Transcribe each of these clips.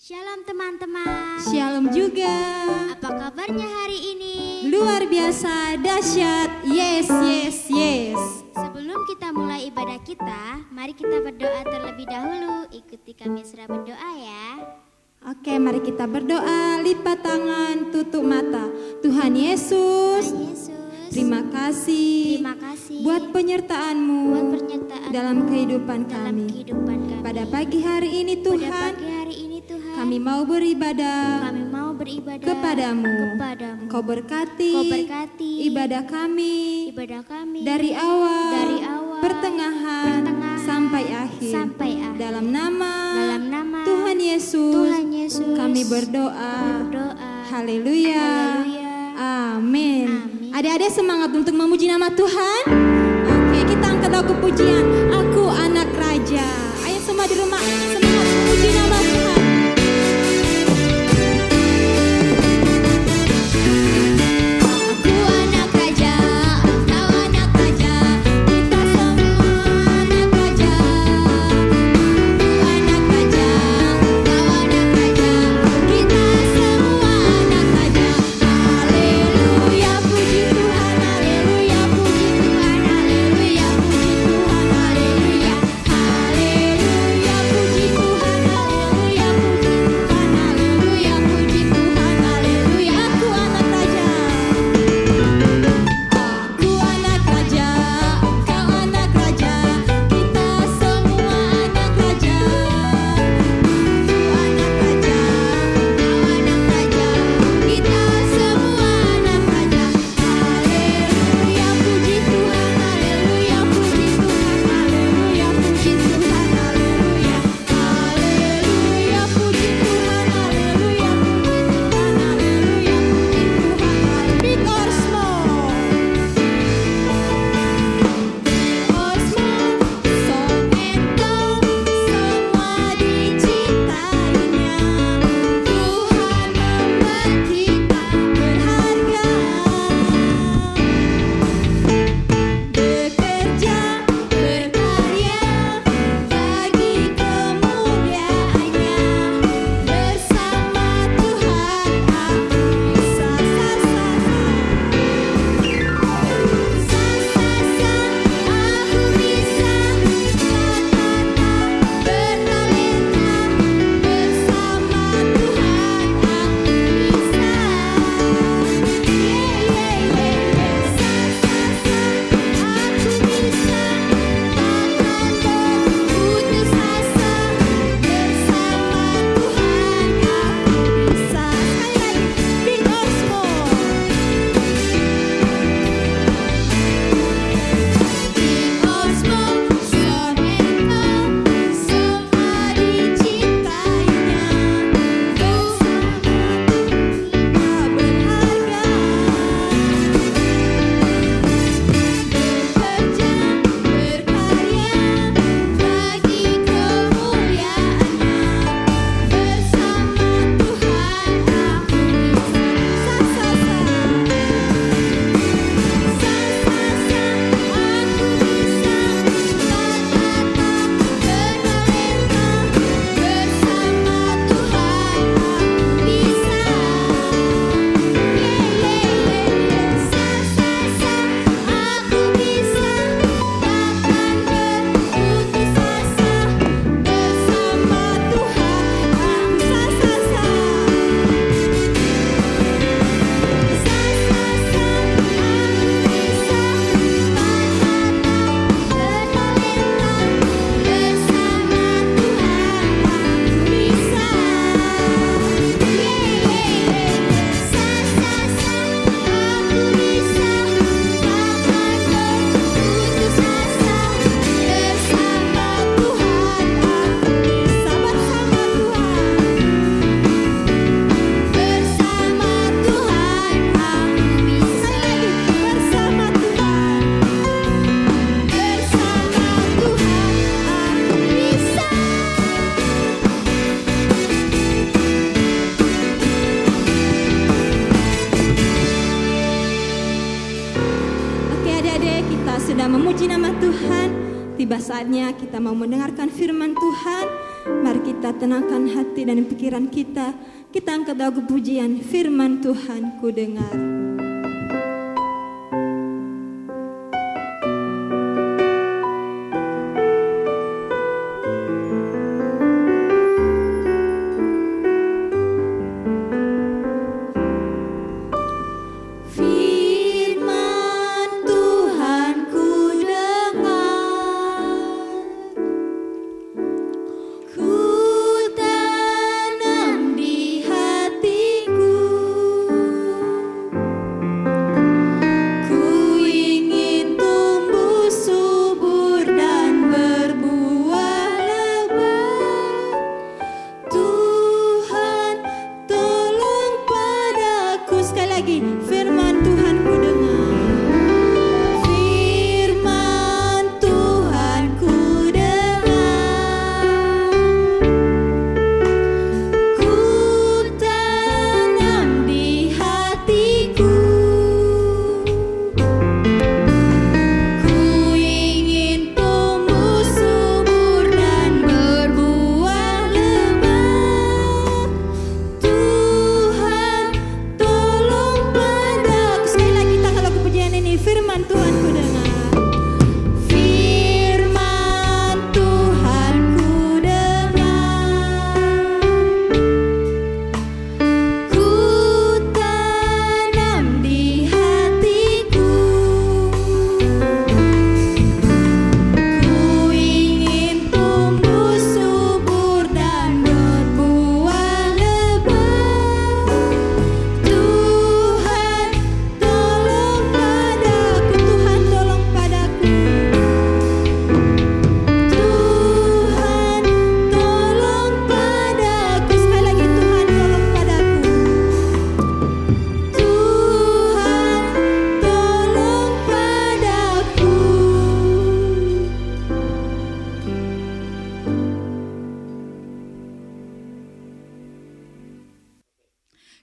Shalom teman-teman. Shalom juga. Apa kabarnya hari ini? Luar biasa, dahsyat. Yes, yes, yes. Sebelum kita mulai ibadah kita, mari kita berdoa terlebih dahulu. Ikuti kami serah berdoa ya. Oke, mari kita berdoa. Lipat tangan, tutup mata. Tuhan Yesus, Tuhan Yesus, terima kasih buat penyertaan-Mu dalam kehidupan kami. Pada pagi hari ini Tuhan, kami mau beribadah kepadamu. Kau berkati ibadah kami dari awal, pertengahan sampai akhir. Dalam nama Tuhan Yesus, kami berdoa. Haleluya. Amin. Adik-adik semangat untuk memuji nama Tuhan. Oke, kita angkat lagu pujian. Aku anak raja. Ayo semua di rumah semangat memuji nama Tuhan. Sudah memuji nama Tuhan, tiba saatnya kita mau mendengarkan firman Tuhan. Mari kita tenangkan hati dan pikiran kita. Kita angkat lagu pujian firman Tuhan ku dengar.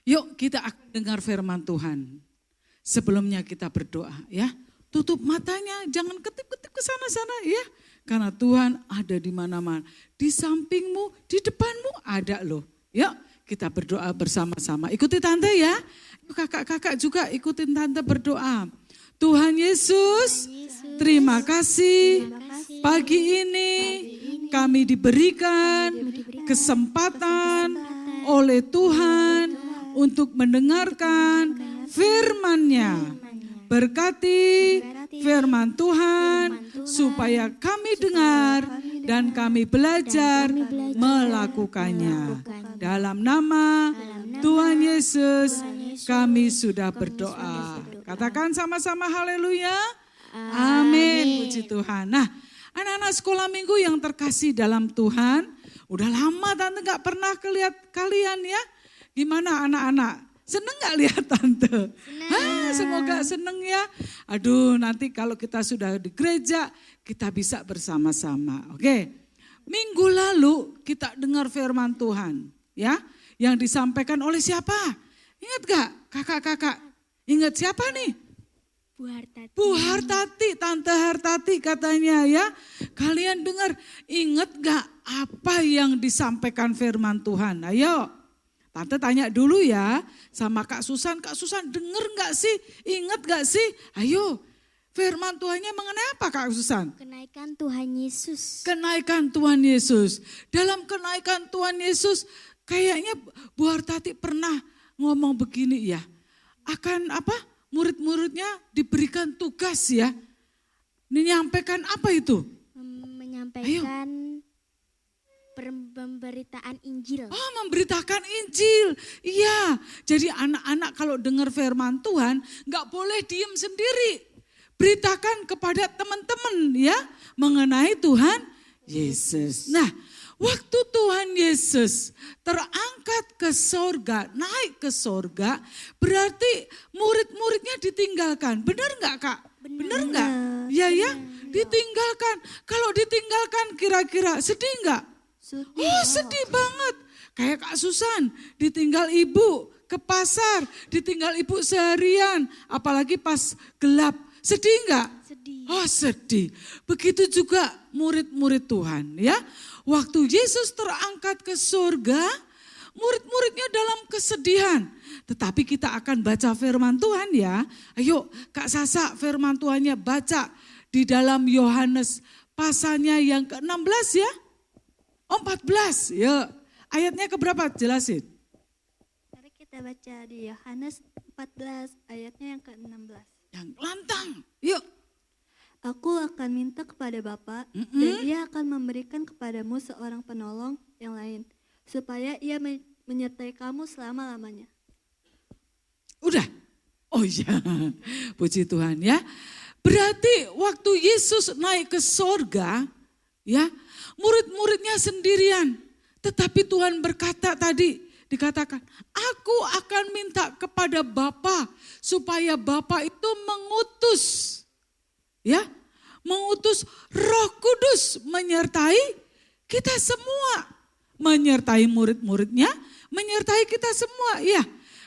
Yuk kita akan dengar firman Tuhan. Sebelumnya kita berdoa ya. Tutup matanya, jangan ketip-ketip ke sana-sana ya. Karena Tuhan ada di mana-mana. Di sampingmu, di depanmu ada loh. Yuk kita berdoa bersama-sama. Ikuti tante ya. Kakak-kakak juga ikutin tante berdoa. Tuhan Yesus, terima kasih. Pagi ini kami diberikan kesempatan oleh Tuhan untuk mendengarkan firman-Nya. Berkati firman Tuhan supaya kami dengar dan kami belajar melakukannya. Dalam nama Tuhan Yesus kami sudah berdoa. Katakan sama-sama haleluya. Amin. Puji Tuhan. Nah, anak-anak sekolah minggu yang terkasih dalam Tuhan, udah lama tante gak pernah lihat kalian ya. Gimana anak-anak? Seneng gak lihat tante? Semoga seneng ya. Aduh nanti kalau kita sudah di gereja, kita bisa bersama-sama. Oke. Minggu lalu kita dengar firman Tuhan. Ya, yang disampaikan oleh siapa? Ingat gak kakak-kakak? Ingat siapa nih? Bu Hartati. Bu Hartati, Tante Hartati katanya ya. Kalian dengar, ingat gak apa yang disampaikan firman Tuhan? Ayo. Tante tanya dulu ya sama Kak Susan denger gak sih? Ingat gak sih? Ayo firman Tuhannya mengenai apa Kak Susan? Kenaikan Tuhan Yesus. Kenaikan Tuhan Yesus. Dalam kenaikan Tuhan Yesus kayaknya Bu Hartati pernah ngomong begini ya. Akan apa? Murid-muridnya diberikan tugas ya. Menyampaikan apa itu? Menyampaikan pemberitaan Injil. Oh, memberitakan Injil. Iya, jadi anak-anak kalau dengar firman Tuhan gak boleh diem sendiri. Beritakan kepada teman-teman ya mengenai Tuhan Yesus. Nah, waktu Tuhan Yesus terangkat ke sorga, naik ke sorga, berarti murid-muridnya ditinggalkan. Benar gak Kak? Benar gak? Ya, ditinggalkan. Kalau ditinggalkan kira-kira sedih gak? Oh sedih banget. Kayak Kak Susan ditinggal ibu ke pasar, ditinggal ibu seharian. Apalagi pas gelap. Sedih enggak? Sedih. Oh sedih. Begitu juga murid-murid Tuhan ya. waktu Yesus terangkat ke surga, murid-muridnya dalam kesedihan. Tetapi kita akan baca firman Tuhan ya. Ayo Kak Sasa, firman Tuhannya baca di dalam Yohanes pasalnya yang ke-16 ya. 14 ya. Ayatnya keberapa? Jelasin. Mari kita baca di Yohanes 14 ayatnya yang ke-16. Yang lantang, yuk. Aku akan minta kepada Bapa dan Ia akan memberikan kepadamu seorang penolong yang lain, supaya Ia menyertai kamu selama-lamanya. Udah? Oh iya, puji Tuhan ya. Berarti waktu Yesus naik ke sorga, ya, murid-muridnya sendirian. Tetapi Tuhan berkata tadi, dikatakan, aku akan minta kepada Bapa supaya Bapa itu mengutus, ya, mengutus Roh Kudus menyertai kita semua, menyertai murid-muridnya, menyertai kita semua, ya.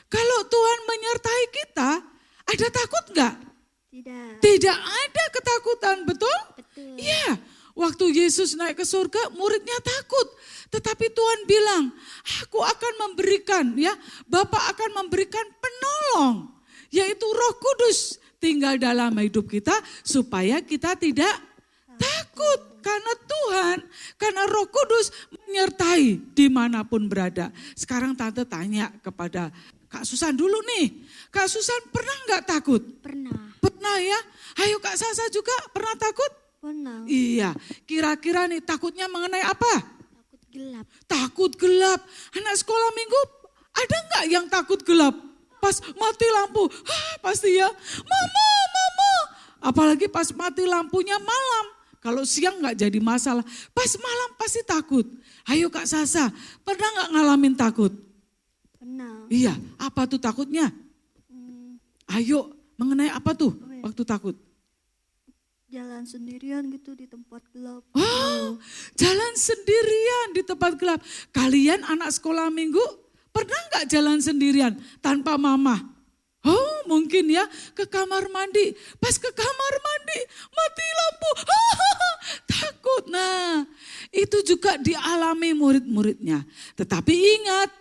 Kalau Tuhan menyertai kita, ada takut enggak? Tidak. Tidak ada ketakutan, betul? Betul. Iya, waktu Yesus naik ke surga, muridnya takut. Tetapi Tuhan bilang, aku akan memberikan, ya, Bapa akan memberikan penolong, yaitu Roh Kudus tinggal dalam hidup kita supaya kita tidak takut. Karena Tuhan, karena Roh Kudus menyertai dimanapun berada. Sekarang Tante tanya kepada Kak Susan dulu nih. Kak Susan pernah nggak takut? Pernah. Pernah ya? Ayo Kak Sasa juga pernah takut? Pernah. Iya, kira-kira nih takutnya mengenai apa? Takut gelap. Takut gelap. Anak sekolah minggu ada nggak yang takut gelap? Pas mati lampu, pasti ya. Mama. Apalagi pas mati lampunya malam. Kalau siang nggak jadi masalah. Pas malam pasti takut. Ayo Kak Sasa, pernah nggak ngalamin takut? Pernah. Iya, apa tuh takutnya? Ayo, mengenai apa tuh waktu takut? Jalan sendirian gitu di tempat gelap. Oh, jalan sendirian di tempat gelap. Kalian anak sekolah minggu pernah nggak jalan sendirian tanpa mama? Oh mungkin ya ke kamar mandi. Pas ke kamar mandi mati lampu. Takut. Nah itu juga dialami murid-muridnya. Tetapi ingat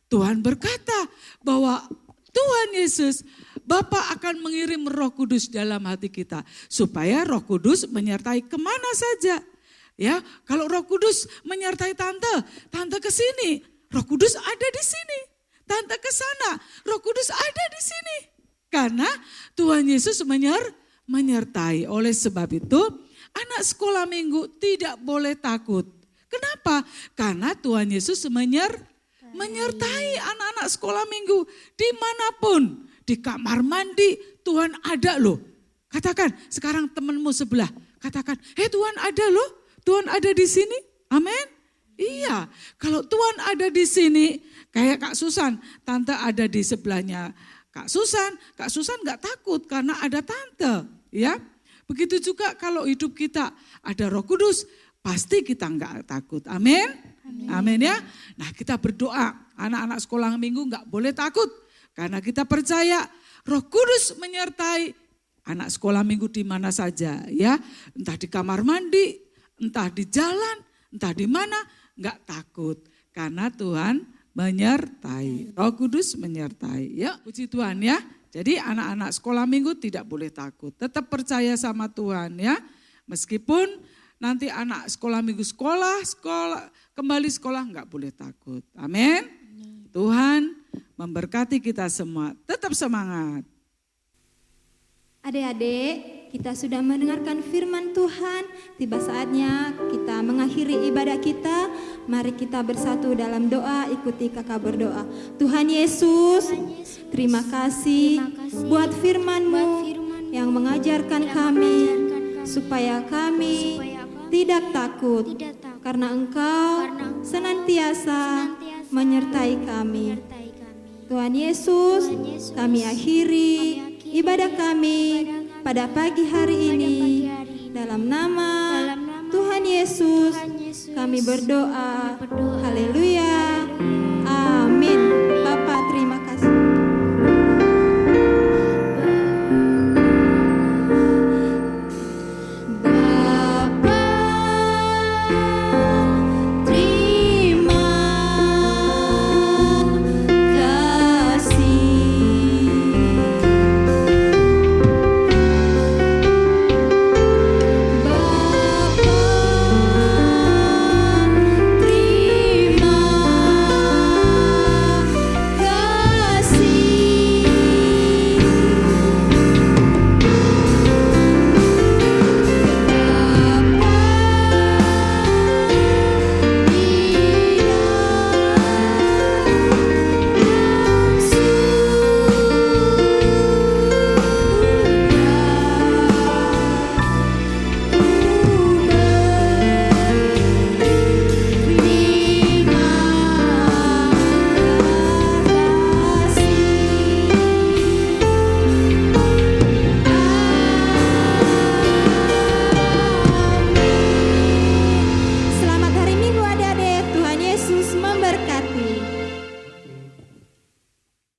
Tuhan berkata bahwa Tuhan Yesus Bapa akan mengirim Roh Kudus dalam hati kita. Supaya Roh Kudus menyertai kemana saja. Ya, kalau Roh Kudus menyertai tante ke sini, Roh Kudus ada di sini. Tante ke sana, Roh Kudus ada di sini. Karena Tuhan Yesus menyertai. Oleh sebab itu, anak sekolah minggu tidak boleh takut. Kenapa? Karena Tuhan Yesus menyertai anak-anak sekolah minggu dimanapun. Di kamar mandi Tuhan ada loh. Katakan sekarang temanmu sebelah. Katakan, Tuhan ada loh. Tuhan ada di sini. Amin. Iya, kalau Tuhan ada di sini, kayak Kak Susan, tante ada di sebelahnya Kak Susan gak takut karena ada tante, ya. Begitu juga kalau hidup kita ada Roh Kudus, pasti kita gak takut, amin. Amin ya. Nah kita berdoa, anak-anak sekolah minggu gak boleh takut, karena kita percaya Roh Kudus menyertai anak sekolah minggu di mana saja, ya. Entah di kamar mandi, entah di jalan, entah di mana. Enggak takut karena Tuhan menyertai. Roh Kudus menyertai. Ya, puji Tuhan ya. Jadi anak-anak sekolah minggu tidak boleh takut. Tetap percaya sama Tuhan ya. Meskipun nanti anak sekolah minggu kembali sekolah enggak boleh takut. Amin. Tuhan memberkati kita semua. Tetap semangat. Adik-adik, kita sudah mendengarkan firman Tuhan. Tiba saatnya kita mengakhiri ibadah kita. Mari kita bersatu dalam doa, ikuti kakak berdoa. Tuhan Yesus, terima kasih buat firman-Mu yang mengajarkan kami supaya kami tidak takut. Karena Engkau senantiasa menyertai kami. Tuhan Yesus, kami akhiri ibadah kami pada pagi hari ini. Dalam nama Tuhan Yesus kami berdoa. Haleluya.